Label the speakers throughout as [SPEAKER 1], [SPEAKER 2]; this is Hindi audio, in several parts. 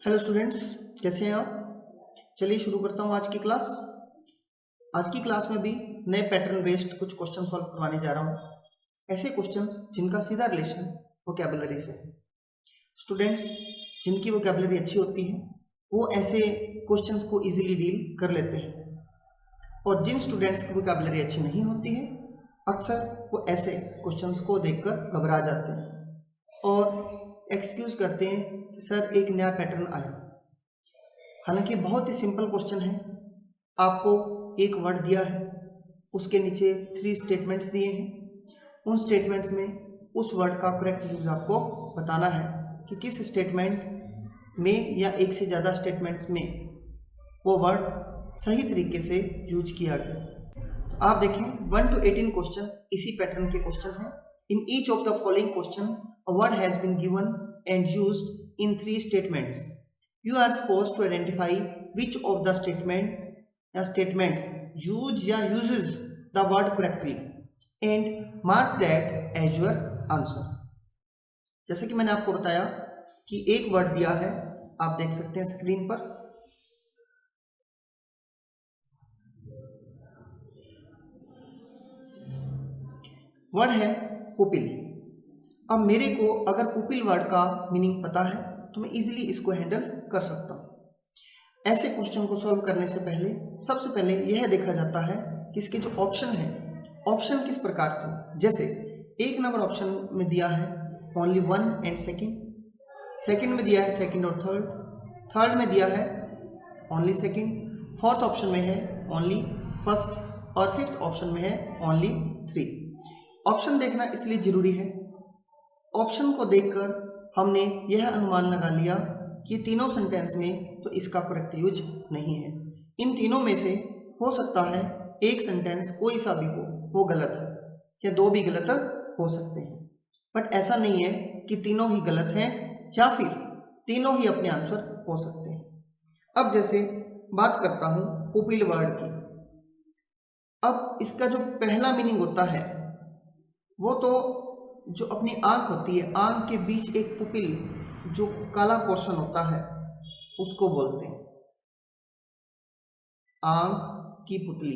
[SPEAKER 1] हेलो स्टूडेंट्स, कैसे हैं आप। चलिए शुरू करता हूं आज की क्लास। आज की क्लास में भी नए पैटर्न बेस्ड कुछ क्वेश्चन सॉल्व करवाने जा रहा हूं। ऐसे क्वेश्चंस जिनका सीधा रिलेशन वोकैबुलरी से है। स्टूडेंट्स जिनकी वोकैबुलरी अच्छी होती है वो ऐसे क्वेश्चंस को इजीली डील कर लेते हैं, और जिन स्टूडेंट्स की वोकैबुलरी अच्छी नहीं होती है अक्सर वो ऐसे क्वेश्चंस को देखकर घबरा जाते हैं और एक्सक्यूज करते हैं कि सर एक नया पैटर्न आया। हालांकि बहुत ही सिंपल क्वेश्चन है। आपको एक वर्ड दिया है, उसके नीचे 3 स्टेटमेंट्स दिए हैं। उन स्टेटमेंट्स में उस वर्ड का करेक्ट यूज आपको बताना है कि किस स्टेटमेंट में या एक से ज़्यादा स्टेटमेंट्स में वो वर्ड सही तरीके से यूज किया गया। आप देखें 1 to 18 क्वेश्चन इसी पैटर्न के क्वेश्चन हैं। In each of the following question a word has been given and used in 3 statements. You are supposed to identify which of the statements use या uses the word correctly and mark that as your answer. जैसे कि मैंने आपको बताया कि एक वर्ड दिया है, आप देख सकते हैं स्क्रीन पर। वर्ड है पुपिल। अब मेरे को अगर पुपिल वर्ड का मीनिंग पता है तो मैं इजीली इसको हैंडल कर सकता हूँ। ऐसे क्वेश्चन को सॉल्व करने से पहले सबसे पहले यह देखा जाता है कि इसके जो ऑप्शन है, ऑप्शन किस प्रकार से। जैसे 1 नंबर ऑप्शन में दिया है ओनली 1 एंड सेकंड में दिया है सेकंड और थर्ड में दिया है ओनली सेकंड, फोर्थ ऑप्शन में है ओनली फर्स्ट और फिफ्थ ऑप्शन में है ओनली 3। ऑप्शन देखना इसलिए जरूरी है। ऑप्शन को देखकर हमने यह अनुमान लगा लिया कि तीनों सेंटेंस में तो इसका करेक्ट यूज नहीं है। इन तीनों में से हो सकता है एक सेंटेंस कोई सा भी हो वो गलत है, या 2 भी गलत हो सकते हैं, बट ऐसा नहीं है कि तीनों ही गलत हैं या फिर तीनों ही अपने आंसर हो सकते हैं। अब जैसे बात करता हूं पुपिल वर्ड की। अब इसका जो पहला मीनिंग होता है वो तो जो अपनी आंख होती है, आंख के बीच एक पुपिल जो काला पोर्शन होता है उसको बोलते हैं आंख की पुतली।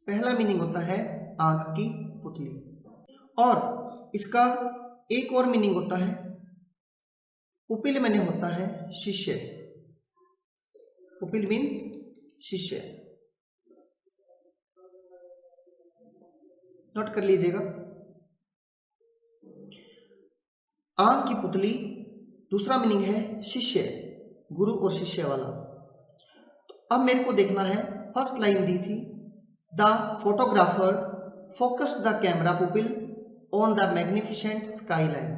[SPEAKER 1] पहला मीनिंग होता है आंख की पुतली। और इसका एक और मीनिंग होता है, पुपिल मैंने होता है शिष्य। पुपिल मीन्स शिष्य, नोट कर लीजिएगा। आंख की पुतली दूसरा मीनिंग है शिष्य, गुरु और शिष्य वाला। तो अब मेरे को देखना है, फर्स्ट लाइन दी थी the photographer focused the camera pupil on the magnificent sky line.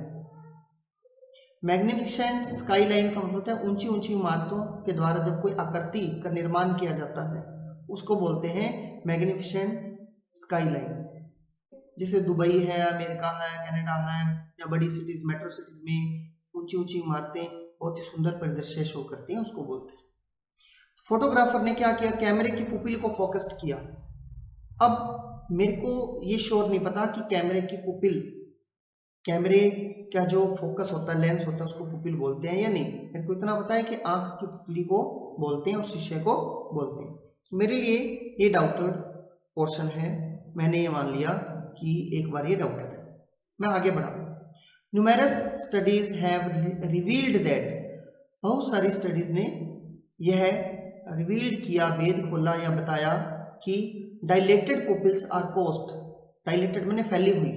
[SPEAKER 1] Magnificent sky line का मतलब होता है ऊंची ऊंची इमारतों के द्वारा जब कोई आकृति का निर्माण किया जाता है उसको बोलते हैं मैग्निफिसेंट स्काई लाइन। जैसे दुबई है, अमेरिका है, कनाडा है, या बड़ी सिटीज मेट्रो सिटीज में ऊंची ऊंची इमारतें बहुत ही सुंदर परिदृश्य शो करती हैं, उसको बोलते हैं। फोटोग्राफर ने क्या किया, कैमरे की पुपिल को फोकस्ड किया। अब मेरे को ये श्योर नहीं पता कि कैमरे की पुपिल, कैमरे का जो फोकस होता है, लेंस होता है, उसको पुपिल बोलते हैं या नहीं। मेरे को इतना पता है कि आंख की पुतली को बोलते हैं और शीशे को बोलते हैं। मेरे लिए ये डाउटेड पोर्शन है, मैंने ये मान लिया कि एक बार ये डाउटेड है। मैं आगे बढ़ा। Numerous studies have revealed that, बहुत सारी स्टडीज ने यह रिवील्ड किया, वेद खोला या बताया कि dilated pupils are caused, dilated मैंने फैली हुई,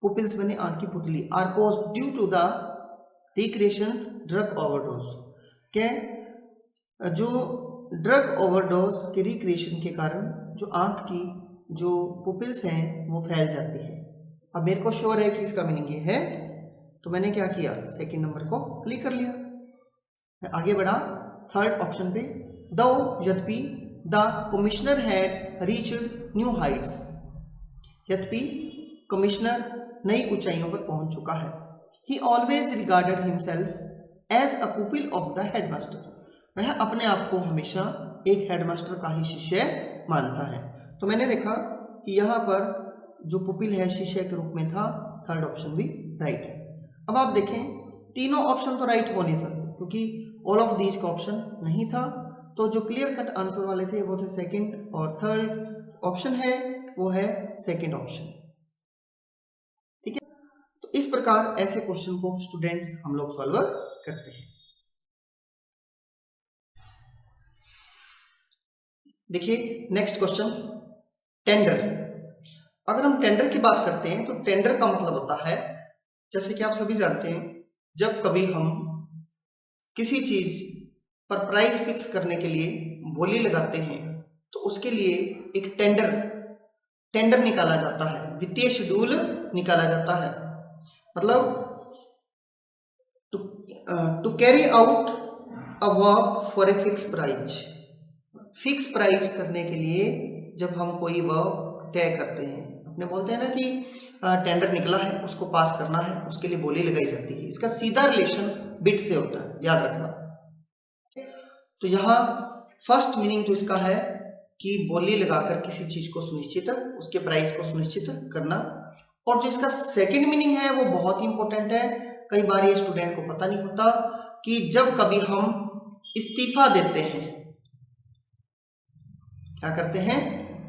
[SPEAKER 1] पुपिल्स मैंने आंख की पुतली, are caused due to the recreation drug overdose, के जो ड्रग ओवरडोज के रिक्रिएशन के कारण जो आंख की जो पुपिल्स हैं वो फैल जाती है। अब मेरे को श्योर है कि इसका मीनिंग ये है, तो मैंने क्या किया, सेकंड नंबर को क्लिक कर लिया। मैं आगे बढ़ा थर्ड ऑप्शन पे, दो यद्यपि the commissioner had reached new heights, यद्यपि कमिश्नर नई ऊंचाइयों पर पहुंच चुका है। He always regarded himself as a pupil of the headmaster, वह अपने आप को हमेशा एक हेडमास्टर का ही शिष्य मानता है। तो मैंने देखा कि यहाँ पर जो पुपिल है शिष्य के रूप में था, थर्ड ऑप्शन भी राइट है। अब आप देखें तीनों ऑप्शन तो राइट हो नहीं सकते क्योंकि ऑल ऑफ दीज का ऑप्शन नहीं था, तो जो क्लियर कट आंसर वाले थे वो थे सेकंड और थर्ड ऑप्शन है वो है सेकंड ऑप्शन। ठीक है, तो इस प्रकार ऐसे क्वेश्चन को स्टूडेंट्स हम लोग सॉल्व करते हैं। देखिए नेक्स्ट क्वेश्चन, टेंडर। अगर हम टेंडर की बात करते हैं तो टेंडर का मतलब होता है, जैसे कि आप सभी जानते हैं, जब कभी हम किसी चीज पर प्राइस फिक्स करने के लिए बोली लगाते हैं तो उसके लिए एक टेंडर निकाला जाता है, वित्तीय शेड्यूल निकाला जाता है। मतलब to carry out a work for a fix price करने के लिए जब हम कोई वर्क तय करते हैं, अपने बोलते हैं ना कि टेंडर निकला है उसको पास करना है, उसके लिए बोली लगाई जाती है। इसका सीधा रिलेशन बिड से होता है, याद रखना। तो यहाँ फर्स्ट मीनिंग तो इसका है कि बोली लगाकर किसी चीज को सुनिश्चित, उसके प्राइस को सुनिश्चित करना। और जो इसका सेकंड मीनिंग है वो बहुत ही इंपॉर्टेंट है, कई बार ये स्टूडेंट को पता नहीं होता कि जब कभी हम इस्तीफा देते हैं, क्या करते हैं,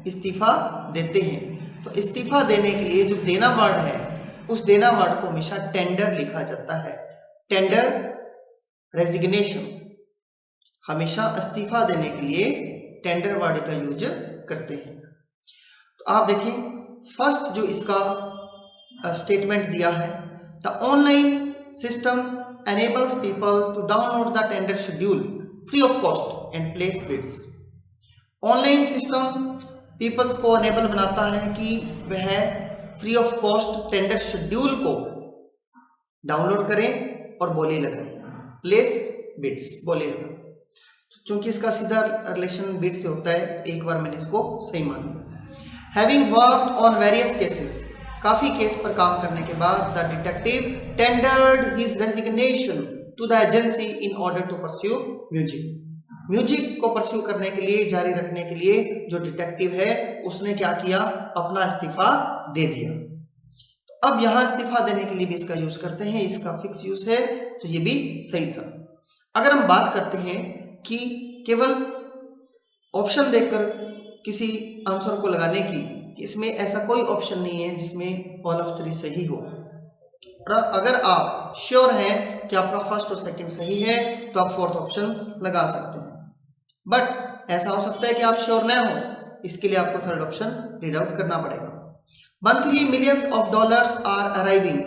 [SPEAKER 1] इस्तीफा देते हैं, तो इस्तीफा देने के लिए जो देना वर्ड है उस देना वर्ड को हमेशा टेंडर लिखा जाता है। टेंडर, रेजिग्नेशन, हमेशा इस्तीफा देने के लिए टेंडर वर्ड का यूज करते हैं। तो आप देखें फर्स्ट जो इसका स्टेटमेंट दिया है, the online system enables people to download the tender schedule free of cost and place bids। Online system peoples को अनेबल बनाता है कि वह free off cost tender schedule को डाउनलोड करें और बोली लगाएं, प्लेस बिड्स, बोली लगाएं। चूंकि इसका सीधा रिलेशन बिड से होता है, एक बार मैंने इसको सही मान लिया। Having worked on various cases, काफी केस पर काम करने के बाद the detective tendered his resignation to the agency in order to pursue music को परस्यू करने के लिए, जारी रखने के लिए जो डिटेक्टिव है उसने क्या किया, अपना इस्तीफा दे दिया। तो अब यहां इस्तीफा देने के लिए भी इसका यूज करते हैं, इसका फिक्स यूज है, तो ये भी सही था। अगर हम बात करते हैं कि केवल ऑप्शन देखकर किसी आंसर को लगाने की, इसमें ऐसा कोई ऑप्शन नहीं है जिसमें ऑल ऑफ थ्री सही हो। अगर आप श्योर हैं कि आपका फर्स्ट और सेकंड सही है तो आप फोर्थ ऑप्शन लगा सकते हैं, बट ऐसा हो सकता है कि आप श्योर ना हो, इसके लिए आपको थर्ड ऑप्शन रीड आउट करना पड़ेगा। Monthly millions of dollars are arriving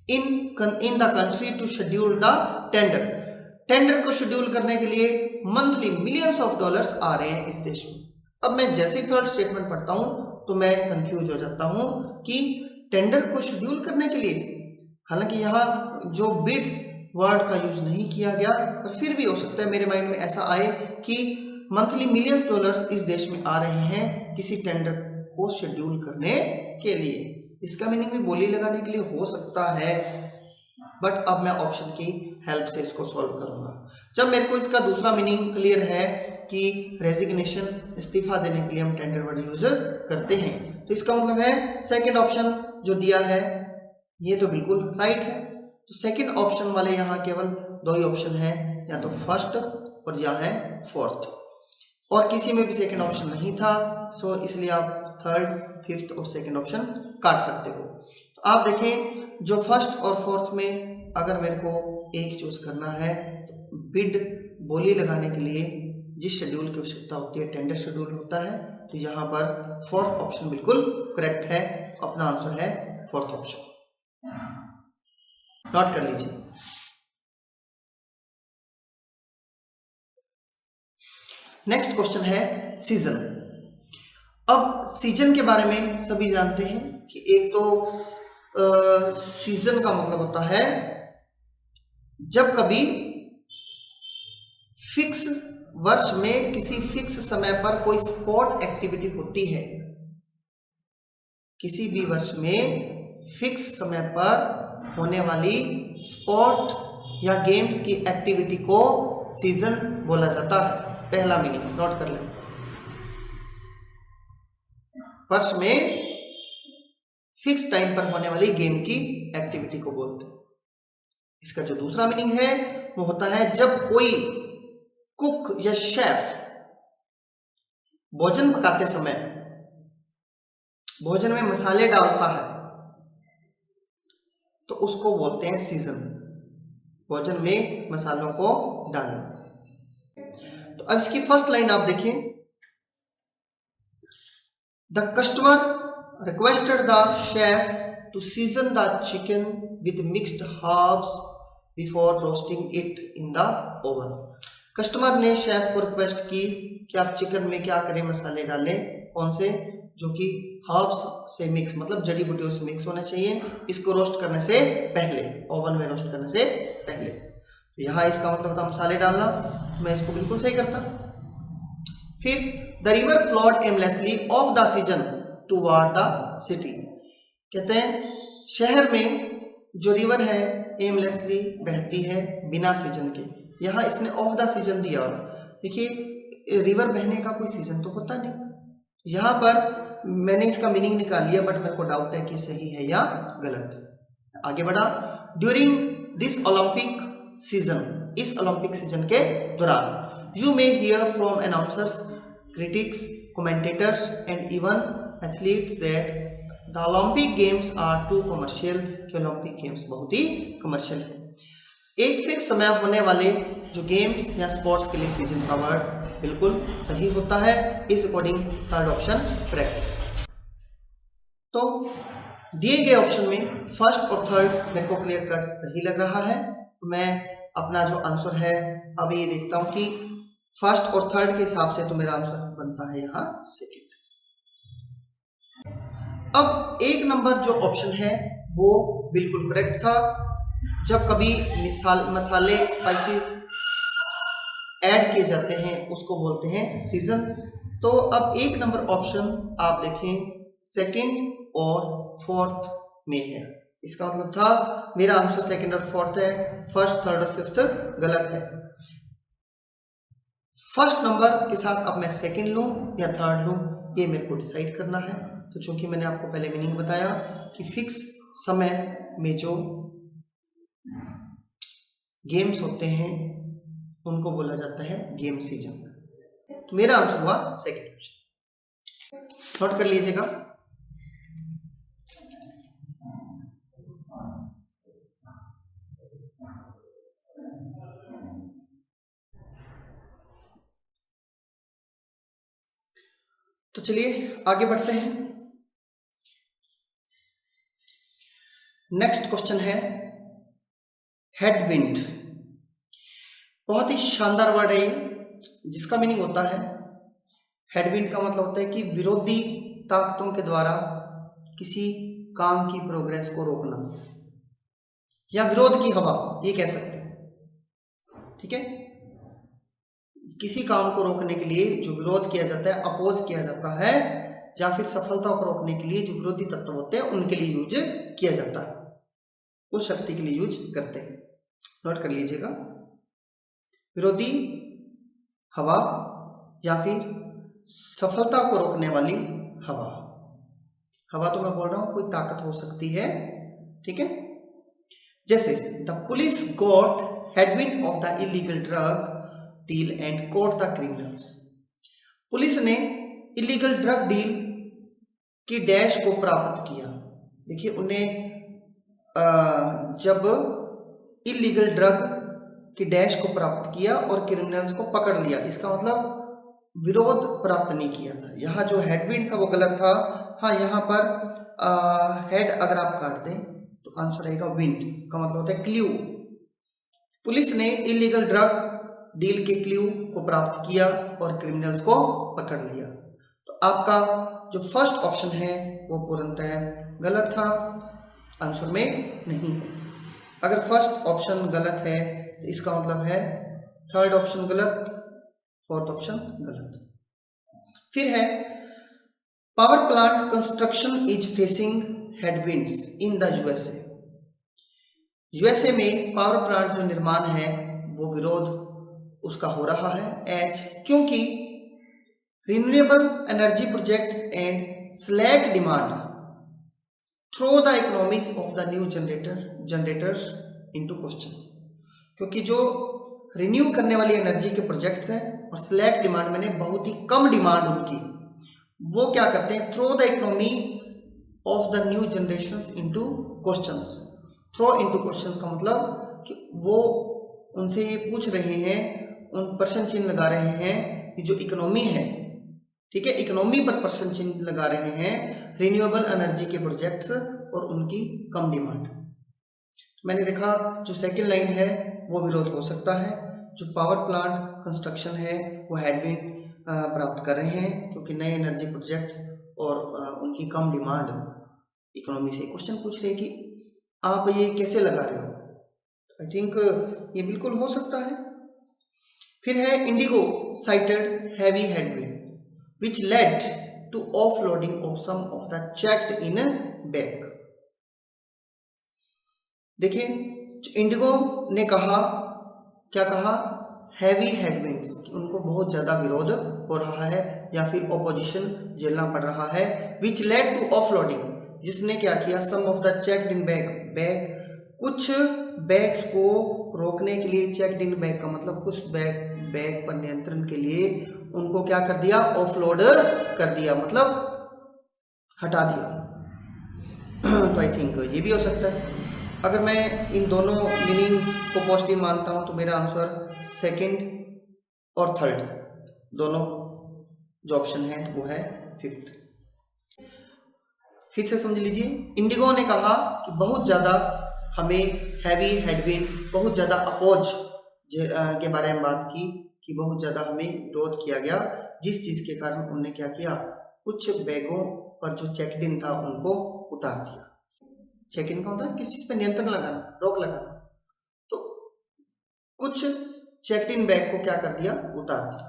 [SPEAKER 1] in the country to schedule the tender को शेड्यूल करने के लिए मंथली मिलियंस ऑफ डॉलर्स आ रहे हैं इस देश में। अब मैं जैसे ही थर्ड स्टेटमेंट पढ़ता हूं तो मैं कंफ्यूज हो जाता हूं कि टेंडर को शेड्यूल करने के लिए, हालांकि यहाँ जो बिड्स वर्ड का यूज नहीं किया गया, पर फिर भी हो सकता है मेरे माइंड में ऐसा आए कि मंथली मिलियंस डॉलर्स इस देश में आ रहे हैं किसी टेंडर को शेड्यूल करने के लिए। इसका मीनिंग भी बोली लगाने के लिए हो सकता है, बट अब मैं ऑप्शन की हेल्प से इसको सॉल्व करूंगा। जब मेरे को इसका दूसरा मीनिंग क्लियर है कि रेजिग्नेशन, इस्तीफा देने के लिए हम टेंडर वर्ड यूज करते हैं, तो इसका मतलब है सेकंड ऑप्शन जो दिया है ये तो बिल्कुल राइट है। तो सेकंड ऑप्शन वाले यहाँ केवल दो ही ऑप्शन है, या तो फर्स्ट और या है फोर्थ, और किसी में भी सेकंड ऑप्शन नहीं था, सो इसलिए आप थर्ड, फिफ्थ और सेकंड ऑप्शन काट सकते हो। तो आप देखें जो फर्स्ट और फोर्थ में अगर मेरे को एक चूज करना है, तो बिड, बोली लगाने के लिए जिस शेड्यूल की आवश्यकता होती है टेंडर शेड्यूल होता है, तो यहाँ पर फोर्थ ऑप्शन बिल्कुल करेक्ट है, अपना आंसर है फोर्थ ऑप्शन। नोट कर लीजिए। नेक्स्ट क्वेश्चन है सीजन। अब सीजन के बारे में सभी जानते हैं कि एक तो सीजन का मतलब होता है जब कभी फिक्स वर्ष में किसी फिक्स समय पर कोई स्पोर्ट एक्टिविटी होती है, किसी भी वर्ष में फिक्स समय पर होने वाली स्पोर्ट या गेम्स की एक्टिविटी को सीजन बोला जाता है। पहला मीनिंग नोट कर लें, वर्ष में फिक्स टाइम पर होने वाली गेम की एक्टिविटी को बोलते हैं। इसका जो दूसरा मीनिंग है वो होता है जब कोई कुक या शेफ भोजन पकाते समय भोजन में मसाले डालता है तो उसको बोलते हैं सीजन, भोजन में मसालों को डालना। तो अब इसकी फर्स्ट लाइन आप देखें, the customer requested the chef to season the chicken with mixed herbs before roasting it in the oven. Customer ने शेफ को रिक्वेस्ट की कि आप चिकन में क्या करें, मसाले डालें, कौन से, जो कि हर्ब्स से मिक्स, मतलब जड़ी बूटियों से मिक्स होने चाहिए, इसको रोस्ट करने से पहले, ओवन में रोस्ट करने से पहले। तो यहाँ इसका मतलब था मसाले डालना, मैं इसको बिल्कुल सही करता। फिर the river flowed aimlessly of the season toward the city. कहते हैं शहर में जो रिवर है एमलेसली बहती है बिना सीजन के। यहाँ इसने ऑफ द सीजन दिया। देखिए रिवर बहने का कोई सीजन तो होता नहीं। यहाँ पर मैंने इसका मीनिंग निकाल लिया, बट मेरे को डाउट है कि सही है या गलत। आगे बढ़ा, ड्यूरिंग दिस ओलंपिक सीजन, इस ओलंपिक सीजन के दौरान, you may hear from announcers, critics, commentators and even athletes that the Olympic games are too commercial, कि ओलंपिक गेम्स बहुत ही कमर्शियल है। एक फिक्स समय होने वाले जो गेम्स या स्पोर्ट्स के लिए सीजन का वर्ड बिल्कुल सही होता है। इस अकॉर्डिंग थर्ड ऑप्शन करेक्ट। तो दिए गए ऑप्शन में फर्स्ट और थर्ड मेरे को क्लियर कट सही लग रहा है। तो मैं अपना जो आंसर है अब ये देखता हूं कि फर्स्ट और थर्ड के हिसाब से तो मेरा आंसर बनता है यहाँ सेकंड। अब एक नंबर जो ऑप्शन है वो बिल्कुल करेक्ट था। जब कभी मसाले स्पाइसेस ऐड किए जाते हैं उसको बोलते हैं सीजन। तो अब एक नंबर ऑप्शन आप देखें सेकंड और फोर्थ में है। इसका मतलब था मेरा आंसर सेकंड और फोर्थ है, फर्स्ट, थर्ड और फिफ्थ गलत है। फर्स्ट नंबर के साथ अब मैं सेकंड लूं या थर्ड लूं, ये मेरे को डिसाइड करना है। तो चूंकि मैंने आपको पहले मीनिंग बताया कि फिक्स समय में जो गेम्स होते हैं उनको बोला जाता है गेम सीजन। तो मेरा आंसर हुआ सेकंड ऑप्शन। नोट कर लीजिएगा। तो चलिए आगे बढ़ते हैं। नेक्स्ट क्वेश्चन है हेडविंड। बहुत ही शानदार वर्ड है ये, जिसका मीनिंग होता है, हेडविंड का मतलब होता है कि विरोधी ताकतों के द्वारा किसी काम की प्रोग्रेस को रोकना या विरोध की हवा, ये कह सकते हैं। ठीक है, किसी काम को रोकने के लिए जो विरोध किया जाता है, अपोज किया जाता है, या फिर सफलता को रोकने के लिए जो विरोधी तत्व होते हैं उनके लिए यूज किया जाता है, उस शक्ति के लिए यूज करते हैं। नोट कर लीजिएगा, विरोधी हवा या फिर सफलता को रोकने वाली हवा। हवा तो मैं बोल रहा हूं कोई ताकत हो सकती है। ठीक है, जैसे the police got headwind of the illegal drug deal and caught the criminals. Police ने इलीगल ड्रग डील की डैश को प्राप्त किया। देखिए उन्हें जब इलीगल ड्रग की डैश को प्राप्त किया और क्रिमिनल्स को पकड़ लिया, इसका मतलब विरोध प्राप्त नहीं किया था। यहाँ जो हेडविंड था वो गलत था। हाँ, यहाँ पर हेड अगर आप काट दें तो आंसर रहेगा विंड, का मतलब होता है क्ल्यू। पुलिस ने इलीगल ड्रग डील के क्ल्यू को प्राप्त किया और क्रिमिनल्स को पकड़ लिया। तो आपका जो फर्स्ट ऑप्शन है वो पूर्णतः गलत था, आंसर में नहीं है। अगर फर्स्ट ऑप्शन गलत है तो इसका मतलब है थर्ड ऑप्शन गलत, फोर्थ ऑप्शन गलत। फिर है power plant construction is facing headwinds in the USA. USA में पावर प्लांट जो निर्माण है वो विरोध उसका हो रहा है एज, क्योंकि renewable energy projects and slack demand through the economics of the new generators into question, क्योंकि जो रिन्यू करने वाली एनर्जी के प्रोजेक्ट्स हैं और स्लैक डिमांड मैंने बहुत ही कम डिमांड उनकी, वो क्या करते हैं, throw the economy of the new generations into questions. Throw into questions का मतलब कि वो उनसे ये पूछ रहे हैं, उन प्रश्न चिन्ह लगा रहे हैं कि जो इकोनॉमी है, ठीक है, इकोनॉमी पर प्रश्न चिन्ह लगा रहे हैं रिन्यूएबल एनर्जी के प्रोजेक्ट्स और उनकी कम डिमांड। मैंने देखा जो सेकंड लाइन है वो विरोध हो सकता है, जो पावर प्लांट कंस्ट्रक्शन है वो हेडविंड प्राप्त कर रहे हैं क्योंकि नए एनर्जी प्रोजेक्ट्स और उनकी कम डिमांड इकोनॉमी से क्वेश्चन पूछ रहे हैं कि आप ये कैसे लगा रहे हो। आई थिंक ये बिल्कुल हो सकता है। फिर है IndiGo cited heavy headwind which led to offloading of some of the checked in bag। देखिए इंडिगो ने कहा, क्या कहा, हैवी हेडविंड्स, उनको बहुत ज्यादा विरोध हो रहा है या फिर ऑपोजिशन झेलना पड़ रहा है, which led to offloading, जिसने क्या किया, some of the checked in bag, कुछ बैग्स को रोकने के लिए, चेक्ड इन बैग का मतलब कुछ बैग पर नियंत्रण के लिए उनको क्या कर दिया, ऑफलोड कर दिया, मतलब हटा दिया। तो आई थिंक ये भी हो सकता है। अगर मैं इन दोनों मीनिंग को पॉजिटिव मानता हूं तो मेरा आंसर सेकंड और थर्ड दोनों जो ऑप्शन है वो है फिफ्थ। फिर से समझ लीजिए, इंडिगो ने कहा कि बहुत ज्यादा हमें हैवी हेडविंड, बहुत ज्यादा अपोज के बारे में बात की कि बहुत ज्यादा हमें विरोध किया गया, जिस चीज के कारण उन्होंने क्या किया, कुछ बैगों पर जो चेक इन था उनको उतार दिया। चेक इन का होता है किस चीज पे नियंत्रण लगाना, रोक लगाना, तो कुछ चेक इन बैग को क्या कर दिया, उतार दिया।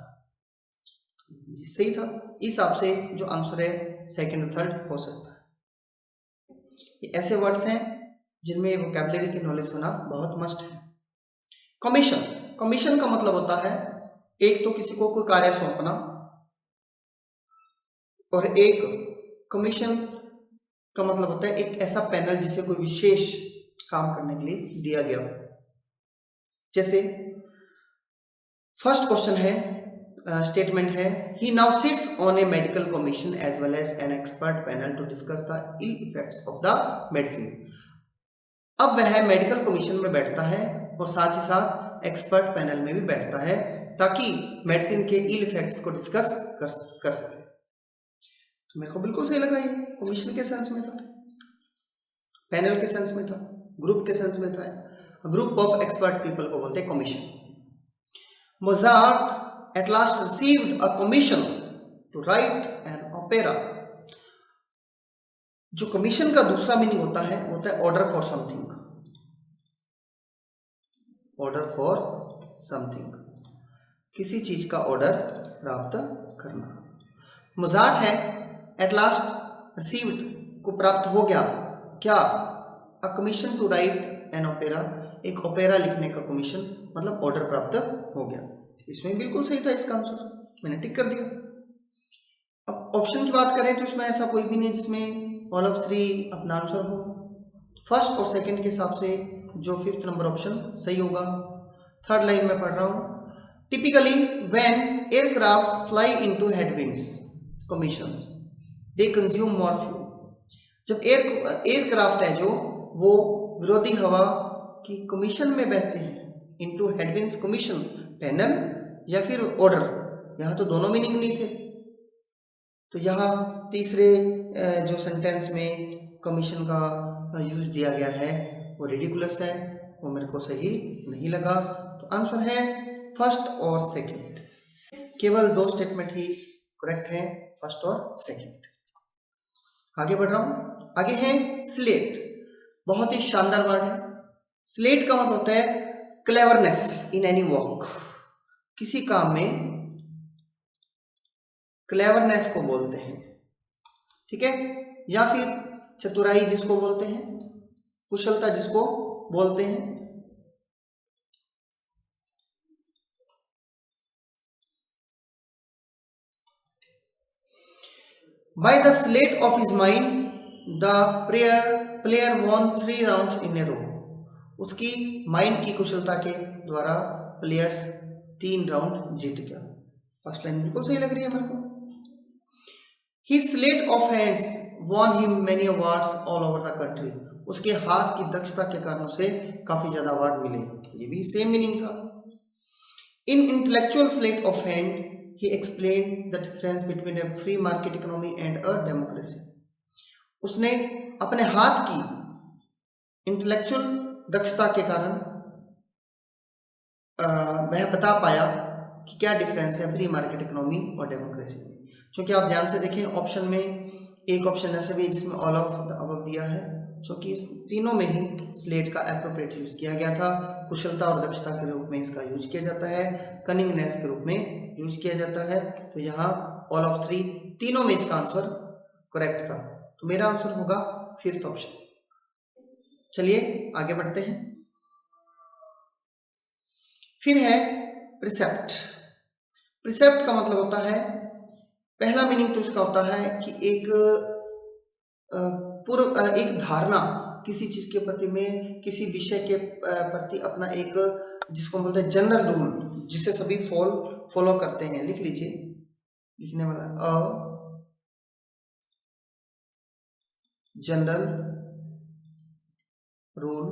[SPEAKER 1] सही था। इस हिसाब से जो आंसर है सेकंड और थर्ड हो सकता है। ये ऐसे वर्ड्स हैं जिनमें वोकैबुलरी की नॉलेज होना बहुत मस्ट है। कमीशन, कमीशन का मतलब होता है एक तो किसी को कोई कार्य सौंपना, और एक कमीशन का मतलब होता है एक ऐसा पैनल जिसे कोई विशेष काम करने के लिए दिया गया हो। जैसे फर्स्ट क्वेश्चन है, स्टेटमेंट है, he now sits on a medical commission as well as an expert panel to discuss the ill effects of the medicine. अब वह मेडिकल कमीशन में बैठता है और साथ ही साथ एक्सपर्ट पैनल में भी बैठता है ताकि मेडिसिन के इल इफेक्ट्स को डिस्कस कर सके। तो मेरे को बिल्कुल सही लगा, ये कमीशन के सेंस में था, पैनल के सेंस में था, ग्रुप के सेंस में था। ग्रुप ऑफ एक्सपर्ट पीपल को बोलते हैं commission. Mozart at last received a commission to write an opera. जो कमीशन का दूसरा मीनिंग होता है order for something, order for something, किसी चीज का ऑर्डर प्राप्त करना। मोजार्ट है एट लास्ट रिसीव्ड को प्राप्त हो गया क्या, a commission to write an opera, एक ओपेरा लिखने का कमीशन, मतलब ऑर्डर प्राप्त हो गया। इसमें बिल्कुल सही था इसका आंसर, मैंने टिक कर दिया। अब ऑप्शन की बात करें तो इसमें ऐसा कोई भी नहीं जिसमें ऑल ऑफ थ्री अपना आंसर हो। फर्स्ट और सेकंड के हिसाब से जो फिफ्थ नंबर ऑप्शन सही होगा। थर्ड लाइन में पढ़ रहा हूं, typically when aircrafts fly into headwinds commissions they consume more fuel. जब एयरक्राफ्ट है जो वो विरोधी हवा की कमीशन में बहते हैं, इनटू हेडविंड्स कमीशन, पैनल या फिर ऑर्डर, यहां तो दोनों मीनिंग नहीं थे। तो यहाँ तीसरे जो सेंटेंस में कमीशन का यूज दिया गया है वो रिडिकुलस है, वो मेरे को सही नहीं लगा। तो आंसर है फर्स्ट और सेकंड, केवल दो स्टेटमेंट ही करेक्ट है, फर्स्ट और सेकंड। आगे बढ़ रहा हूं, आगे है स्लेट, बहुत ही शानदार वर्ड है। स्लेट का मतलब होता है क्लेवरनेस इन एनी वर्क, किसी काम में क्लेवरनेस को बोलते हैं, ठीक है, या फिर चतुराई जिसको बोलते हैं, कुशलता जिसको बोलते हैं। By the sleight of his mind, the player won 3 rounds in a row। उसकी माइंड की कुशलता के द्वारा प्लेयर्स 3 राउंड जीत गया। फर्स्ट लाइन बिल्कुल सही लग रही है मेरे को। His sleight of hands won him many awards all over the country. उसके हाथ की दक्षता के कारण उसे काफी ज्यादा अवार्ड मिले, ये भी सेम मीनिंग था। In intellectual sleight of hand, he explained the difference between a free market economy and a democracy. उसने अपने हाथ की इंटेलेक्चुअल दक्षता के कारण वह बता पाया कि क्या डिफरेंस है फ्री मार्केट इकोनॉमी और डेमोक्रेसी में। क्योंकि आप ध्यान से देखें ऑप्शन में एक ऑप्शन ऐसा भी है जिसमें ऑल ऑफ द अबव दिया है, क्योंकि इस तीनों में ही स्लेट का एप्रोप्रिएट यूज किया गया था। कुशलता और दक्षता के रूप में इसका यूज किया जाता है, कनिंगनेस के रूप में यूज किया जाता है। तो यहाँ ऑल ऑफ 3 तीनों में इसका आंसर करेक्ट था, तो मेरा आंसर होगा 5th ऑप्शन। चलिए आगे बढ़ते हैं। फिर है प्रिसेप्ट। प्रिसेप्ट का मतलब होता है, पहला मीनिंग तो इसका होता है कि एक एक धारणा किसी चीज के प्रति में, किसी विषय के प्रति अपना एक, जिसको बोलते हैं जनरल रूल, जिसे सभी फॉलो करते हैं। लिख लीजिए, लिखने वाला जनरल रूल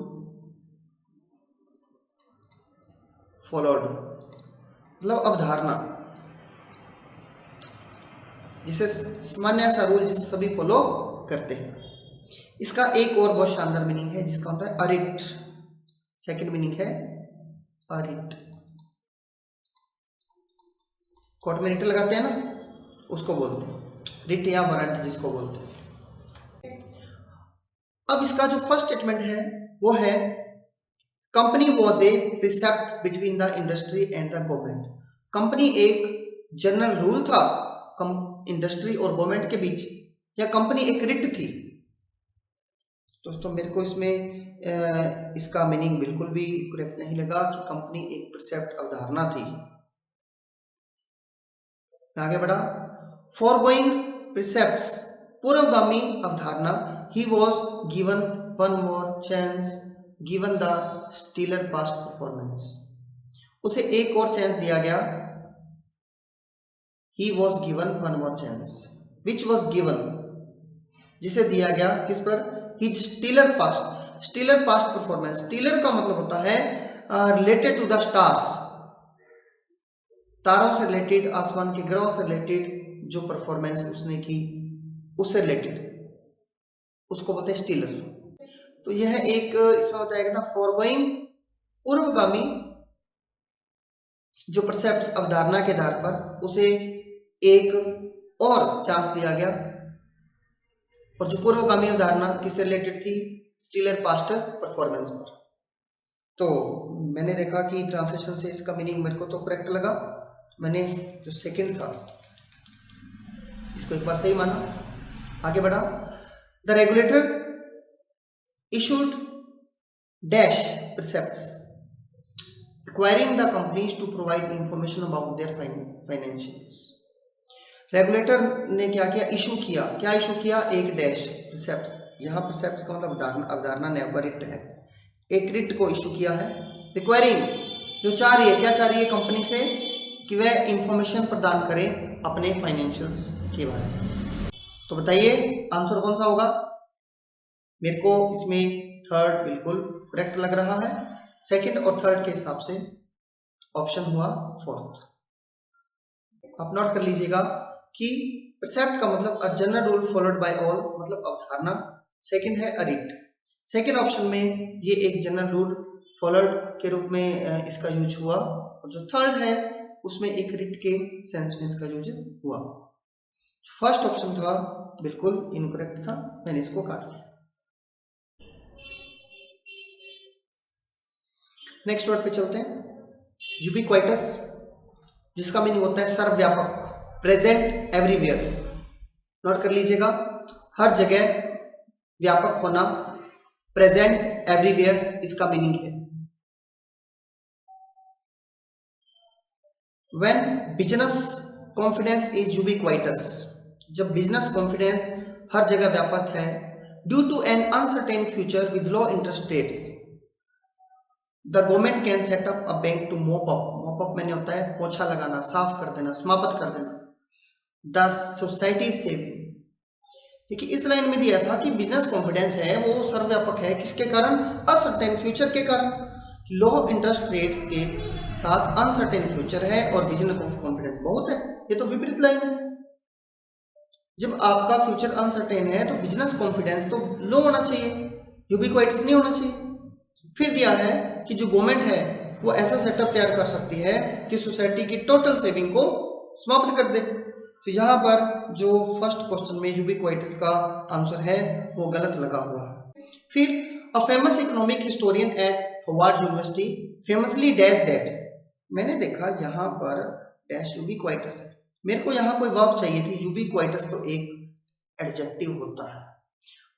[SPEAKER 1] फॉलोड, मतलब अवधारणा, जिसे सामान्य सा रूल जिसे सभी फॉलो करते हैं। इसका एक और बहुत शानदार मीनिंग है जिसका होता है अरिट। सेकंड मीनिंग है अरिट। कोर्ट में रिट लगाते हैं ना, उसको बोलते हैं रिट या वारंट जिसको बोलते हैं। अब इसका जो फर्स्ट स्टेटमेंट है वो है company was a precept between the industry and the government. Company एक जनरल रूल था इंडस्ट्री और गवर्नमेंट के बीच, या कंपनी एक रिट थी। दोस्तों मेरे को इसमें इसका मीनिंग बिल्कुल भी करेक्ट नहीं लगा कि कंपनी एक प्रिसेप्ट अवधारणा थी। आगे बढ़ा, फॉरगोइंग प्रिसेप्ट्स, पूर्वगामी अवधारणा, he was given one more chance given the stealer past performance, उसे एक और चांस दिया गया। He was given one more chance, which was given, जिसे दिया गया किस पर, his stellar past performance। stellar का मतलब होता है रिलेटेड टू द स्टार्स, तारों से रिलेटेड, आसमान के ग्रहों से रिलेटेड जो परफॉर्मेंस उसने की उससे रिलेटेड, उसको बोलते हैं स्टीलर। तो यह एक इसमें बताया गया था फॉरगोइंग, पूर्वगामी जो परसेप्ट्स अवधारणा के आधार पर उसे एक और चांस दिया गया, और जो पूर्वगामी अवधारणा किससे रिलेटेड थी, स्टीलर पास्ट परफॉर्मेंस पर। तो मैंने देखा कि ट्रांसलेशन से इसका मीनिंग मेरे को तो करेक्ट लगा, मैंने जो सेकंड था इसको एक बार सही माना। आगे बढ़ा, the regulator issued dash precepts requiring the companies to provide information about their financials. Regulator ने क्या किया, इशू किया, क्या इशू किया, एक डैश प्रिसेप्ट्स, यहाँ प्रिसेप्ट्स का मतलब अवधारणा ने रिट है, एक रिट को इशू किया है। रिक्वायरिंग, जो चाह रही है, क्या चाह रही है कंपनी से, कि वह इंफॉर्मेशन प्रदान करे अपने फाइनेंशियल्स के बारे में। तो बताइए आंसर कौन सा होगा। मेरे को इसमें थर्ड बिल्कुल करेक्ट लग रहा है, सेकंड और थर्ड के हिसाब से ऑप्शन हुआ फोर्थ। आप नोट कर लीजिएगा कि प्रिसेप्ट का मतलब a general rule followed by all, मतलब अवधारणा। सेकंड है अरिट, सेकंड ऑप्शन में ये एक जनरल रूल फॉलोड के रूप में इसका यूज हुआ, और जो थर्ड है उसमें एक रिट के सेंस में इसका यूज हुआ। फर्स्ट ऑप्शन था बिल्कुल इनकरेक्ट था, मैंने इसको काट दिया। नेक्स्ट वर्ड पे चलते हैं, यूबिक्विटस, जिसका मीनिंग होता है सर्वव्यापक, प्रेजेंट एवरीवेयर। नोट कर लीजिएगा, हर जगह व्यापक होना, प्रेजेंट एवरीवेयर इसका मीनिंग है। When business confidence is ubiquitous, जब बिजनेस कॉन्फिडेंस हर जगह व्यापक है, due to an uncertain future with low interest rates, the government can set up a bank to mop up मैंने होता है पोछा लगाना, साफ कर देना, समाप्त कर देना। द सोसाइटी सेविंग, देखिए इस लाइन में दिया था कि बिजनेस कॉन्फिडेंस है वो सर्वव्यापक है, किसके कारण? असर्टेन फ्यूचर के कारण। लो इंटरेस्ट रेट्स के साथ अनसर्टेन फ्यूचर है और बिजनेस कॉन्फिडेंस बहुत है, ये तो विपरीत लाइन है। जब आपका फ्यूचर अनसर्टेन है तो बिजनेस कॉन्फिडेंस तो लो होना चाहिए, यूबिक्विटिस नहीं होना चाहिए। फिर दिया है कि जो गवर्नमेंट है वो ऐसा सेटअप तैयार कर सकती है कि सोसाइटी की टोटल सेविंग को समाप्त कर दे। तो यहाँ पर जो फर्स्ट क्वेश्चन में यूबिक्विटिस का आंसर है वो गलत लगा हुआ है। फिर a famous economic historian eight Harvard university famously dash that, मैंने देखा यहाँ पर डैश यूबिक्विटिस, मेरे को यहाँ कोई वर्ब चाहिए थी, यूबिक्विटिस तो एक एडजेक्टिव होता है।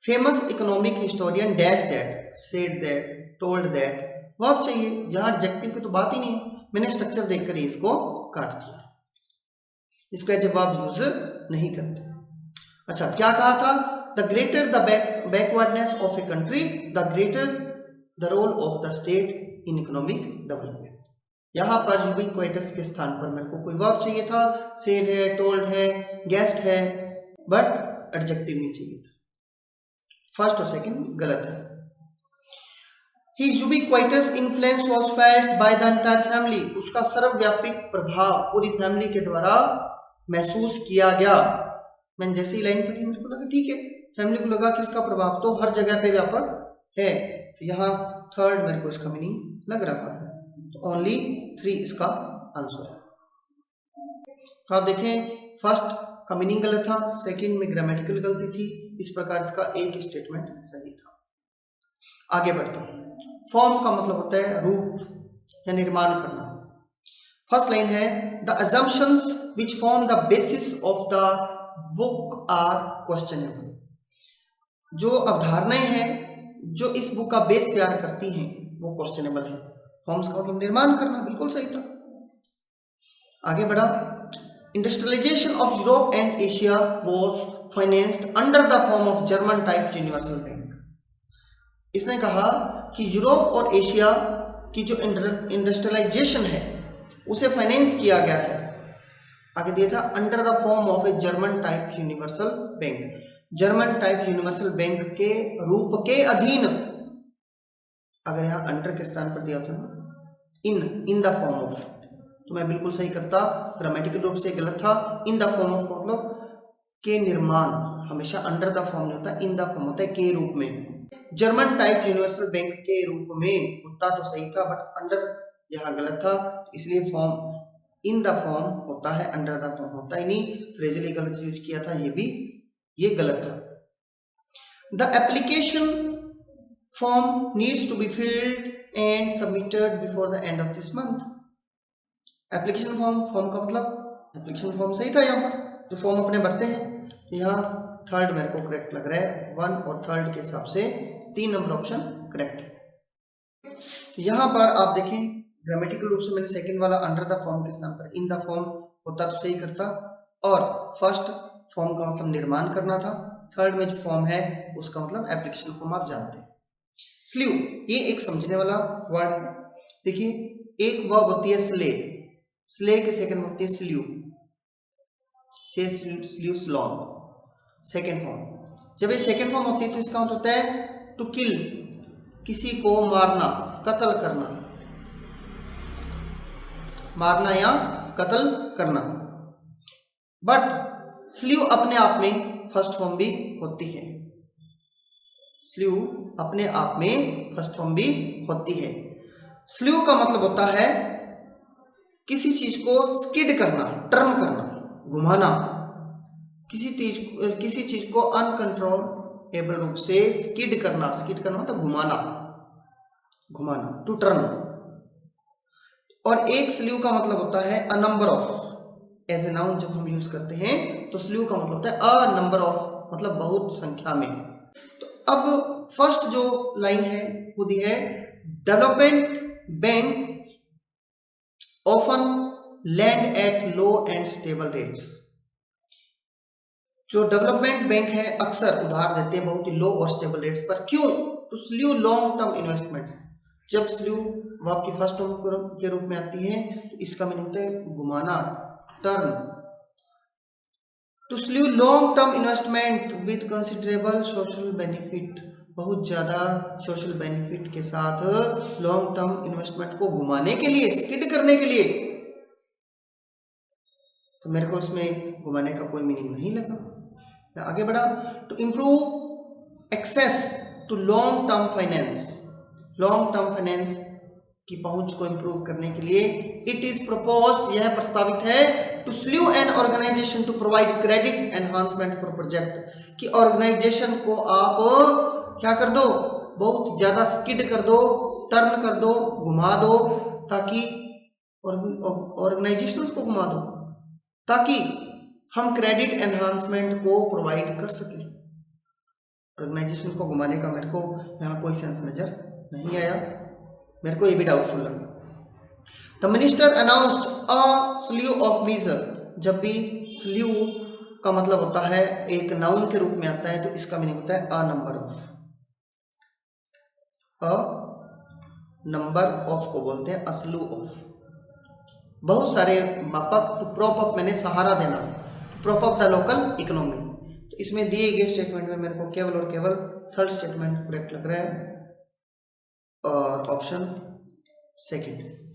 [SPEAKER 1] Famous economic historian dash that, said that, told that, verb चाहिए, यहाँ एडजेक्टिव की तो बात ही नहीं है। मैंने स्ट्रक्चर देखकर ही इसको काट दिया, इसका जवाब यूज नहीं करते। अच्छा क्या कहा था? The greater the backwardness of a country the greater the role of the state in economic development. यहाँ पर यूबिक्विटिस के स्थान पर मेरे को कोई वर्ब चाहिए था, सेड है, टोल्ड है, गेस्ड है, बट एडजेक्टिव नहीं चाहिए था। फर्स्ट और सेकंड गलत है। His ubiquitous influence was felt by the entire family, उसका सर्वव्यापी प्रभाव पूरी फैमिली के द्वारा महसूस किया गया। मैंने जैसे ही लाइन पढ़ी मेरे को लगा ठीक है, फैमिली को लगा कि इसका प्रभाव तो हर जगह पे व्यापक है। तो यहाँ थर्ड मेरे को इसका मीनिंग लग रहा है, तो ओनली 3 इसका आंसर है। तो आप देखें फर्स्ट का मीनिंग गलत था, सेकंड में ग्रामेटिकल गलती थी, इस प्रकार इसका एक स्टेटमेंट सही था। आगे बढ़ता हूं। फॉर्म का मतलब होता है रूप या निर्माण करना। फर्स्ट लाइन है the assumptions which form the basis of the book are questionable, जो अवधारणाएं हैं जो इस बुक का बेस तैयार करती हैं वो क्वेश्चनेबल है। फॉर्म्स का मतलब निर्माण करना, बिल्कुल सही था। आगे बढ़ा, industrialisation of Europe and Asia was financed under the form of German type universal bank. इसने कहा कि यूरोप और एशिया की जो इंडस्ट्रियलाइजेशन है उसे फाइनेंस किया गया है। आगे दिया था under the form of a German type universal bank, German type universal bank के रूप के अधीन। अगर यहाँ अंडर के स्थान पर दिया होता ना इन द फॉर्म ऑफ, तो मैं बिल्कुल सही करता, ग्रामेटिकल रूप से गलत था। इन द फॉर्म ऑफ मतलब के निर्माण, हमेशा अंडर द फॉर्म नहीं होता, इन द फॉर्म होता है के रूप में। जर्मन टाइप यूनिवर्सल बैंक के रूप में होता तो सही था, बट अंडर यहाँ गलत था, इसलिए फॉर्म इन द फॉर्म होता है, अंडर द फॉर्म होता ही नहीं। फ्रेजली गलत यूज किया था, ये गलत था। The application form needs to be filled and submitted before the end of this month. Application form का मतलब एप्लीकेशन फॉर्म सही था, यहाँ पर जो फॉर्म अपने भरते हैं। यहाँ थर्ड मेरे को करेक्ट लग रहा है, 1 और थर्ड के हिसाब से 3 नंबर ऑप्शन करेक्ट है। यहाँ पर आप देखें ग्रामेटिकल रूप से मैंने सेकंड वाला अंडर द फॉर्म के स्थान पर इन द फॉर्म होता तो सही करता, और फर्स्ट फॉर्म का मतलब निर्माण करना था, थर्ड में जो फॉर्म है उसका मतलब एप्लीकेशन फॉर्म आप जानते हैं। स्लीव, ये एक समझने वाला वर्ड है। देखिए एक वर्ब होती है स्ले, स्ले के सेकंड होती है स्लीव, से स्लीव स्लॉन, सेकेंड फॉर्म। जब ये सेकेंड फॉर्म होती है तो इसका मतलब होता है टू किल, किसी को मारना, कत्ल करना, मारना या कत्ल करना। बट स्लीव अपने आप में फर्स्ट फॉर्म भी होती है, स्लीव अपने आप में फर्स्ट फॉर्म भी होती है। स्लीव का मतलब होता है किसी चीज को स्किड करना, टर्न करना, घुमाना, किसी चीज को अनकंट्रोलेबल रूप से स्किड करना मतलब घुमाना, टू टर्न। और एक स्लीव का मतलब होता है a number of, as a noun जब हम यूज करते हैं तो स्लीव का मतलब होता है अ नंबर ऑफ, मतलब बहुत संख्या में। तो अब फर्स्ट जो लाइन है वो दी है development bank often land at low and stable rates. जो डेवलपमेंट बैंक है अक्सर उधार देते हैं बहुत ही लो और स्टेबल रेट्स पर। क्यों? To slew long term investments, जब स्ल्यू वर्ब की फर्स्ट फॉर्म के रूप में आती है तो इसका मीनिंग होता है घुमाना, turn. To slew long term investment with considerable social benefit, बहुत ज्यादा सोशल बेनिफिट के साथ लॉन्ग टर्म इन्वेस्टमेंट को घुमाने के लिए, स्किड करने के लिए। तो मेरे को इसमें घुमाने का कोई मीनिंग नहीं लगा, मैं आगे बढ़ा। To improve access to long term finance, long term finance की पहुंच को इंप्रूव करने के लिए इट इज प्रपोज्ड, यह प्रस्तावित है, to slew an organisation to provide credit enhancement for project, कि ऑर्गेनाइजेशन को आप क्या कर दो, बहुत ज्यादा स्किड कर दो, टर्न कर दो, घुमा दो, ताकि ऑर्गेनाइजेशंस को घुमा दो ताकि हम क्रेडिट एनहांसमेंट को प्रोवाइड कर सकें। ऑर्गेनाइजेशन को घुमाने का मेरे को यहाँ कोई सेंस नजर नहीं आया, मेरे को ये भी डाउटफुल लगा। The minister announced a slew of measure, जब भी स्ल्यू का मतलब होता है एक नाउन के रूप में आता है तो इसका मीनिंग होता है a number of, a number of को बोलते हैं अ स्ल्यू ऑफ। बहुत सारे मापक, टू प्रॉप अप मैंने सहारा देना, to prop up the local economy. तो इसमें दिए गए स्टेटमेंट में मेरे को केवल और केवल थर्ड स्टेटमेंट करेक्ट लग रहा है और ऑप्शन सेकंड।